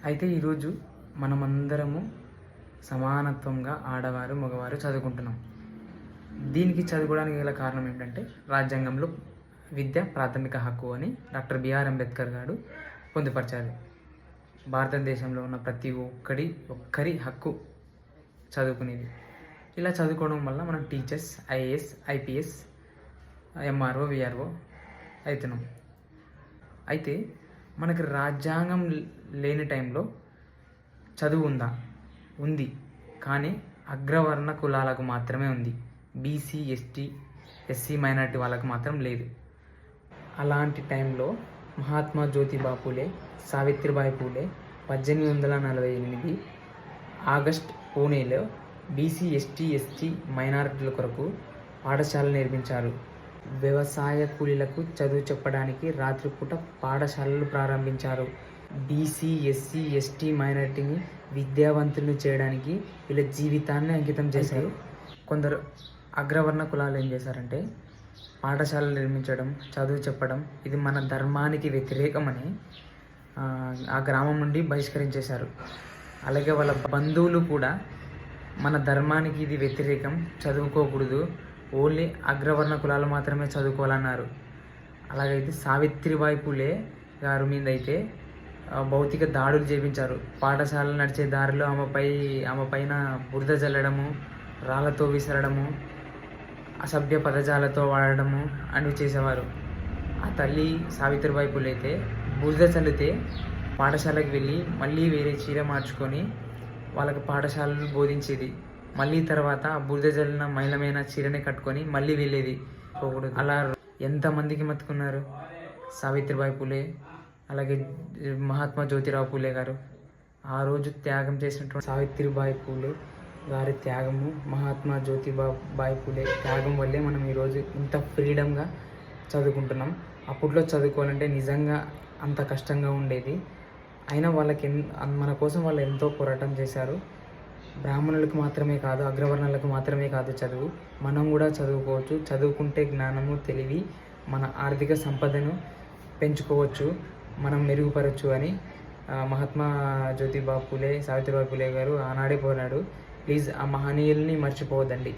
అయితే ఈరోజు మనమందరము సమానత్వంగా ఆడవారు మగవారు చదువుకుంటున్నాం. దీనికి చదువుకోవడానికి గల కారణం ఏంటంటే రాజ్యాంగంలో విద్య ప్రాథమిక హక్కు అని డాక్టర్ బిఆర్ అంబేద్కర్ గారు పొందుపరిచారు. భారతదేశంలో ఉన్న ప్రతి ఒక్కరి హక్కు చదువుకునేది. ఇలా చదువుకోవడం వల్ల మనం teachers, IAS, IPS, MRO, VRO అవుతున్నాం. అయితే మనకి రాజ్యాంగం లేని టైంలో చదువు ఉందా? ఉంది, కానీ అగ్రవర్ణ కులాలకు మాత్రమే ఉంది. బీసీ, ఎస్టీ, ఎస్సీ మైనారిటీ వాళ్ళకు మాత్రం లేదు. అలాంటి టైంలో మహాత్మా జ్యోతిబా పూలే, సావిత్రిబాయి పూలే 1848 ఆగస్ట్ పూణేలో బీసీ, ఎస్టీ మైనారిటీల కొరకు పాఠశాలలు నిర్మించారు. వ్యవసాయ కూలీలకు చదువు చెప్పడానికి రాత్రిపూట పాఠశాలలు ప్రారంభించారు. బీసీ, ఎస్సీ, ఎస్టీ మైనారిటీని విద్యావంతులను చేయడానికి వీళ్ళ జీవితాన్ని అంకితం చేశారు. కొందరు అగ్రవర్ణ కులాలు ఏం చేశారంటే పాఠశాలలు నిర్మించడం, చదువు చెప్పడం ఇది మన ధర్మానికి వ్యతిరేకమని ఆ గ్రామం నుండి బహిష్కరించేశారు. అలాగే వాళ్ళ బంధువులు కూడా మన ధర్మానికి ఇది వ్యతిరేకం, చదువుకోకూడదు, ఓన్లీ అగ్రవర్ణ కులాలు మాత్రమే చదువుకోవాలన్నారు. అలాగైతే సావిత్రిబాయి పూలే గారి మీద అయితే భౌతిక దాడులు చేపించారు. పాఠశాలలు నడిచే దారిలో ఆమె పైన బురద జల్లడము, రాళ్లతో విసరడము, అసభ్య పదజాలతో వాడడము అని చేసేవారు. ఆ తల్లి సావిత్రిబాయి పూలే అయితే బురద చల్లితే పాఠశాలకు వెళ్ళి మళ్ళీ వేరే చీర మార్చుకొని వాళ్ళకి పాఠశాలలు బోధించేది. మళ్ళీ తర్వాత బురద జల్లిన మైలమైన చీరని కట్టుకొని మళ్ళీ వెళ్ళేది. అలా ఎంతమందికి మత్తుకున్నారు సావిత్రిబాయి పూలే, అలాగే మహాత్మా జ్యోతిరావు పూలే గారు. ఆ రోజు త్యాగం చేసినటువంటి సావిత్రిబాయి పూలే గారి త్యాగము, మహాత్మా జ్యోతిబాయి పూలే త్యాగం వల్లే మనం ఈరోజు ఇంత ఫ్రీడమ్గా చదువుకుంటున్నాం. అప్పట్లో చదువుకోవాలంటే నిజంగా అంత కష్టంగా ఉండేది. అయినా వాళ్ళకి మన కోసం వాళ్ళు ఎంతో పోరాటం చేశారు. బ్రాహ్మణులకు మాత్రమే కాదు, అగ్రవర్ణాలకు మాత్రమే కాదు చదువు, మనం కూడా చదువుకోవచ్చు. చదువుకుంటే జ్ఞానము, తెలివి, మన ఆర్థిక సంపదను పెంచుకోవచ్చు, మనం మెరుగుపరచు అని మహాత్మా జ్యోతిబా పూలే, సావిత్రిబాయి పూలే గారు ఆనాడే పోరాడు. ప్లీజ్ ఆ మహనీయుల్ని మర్చిపోవద్దండి.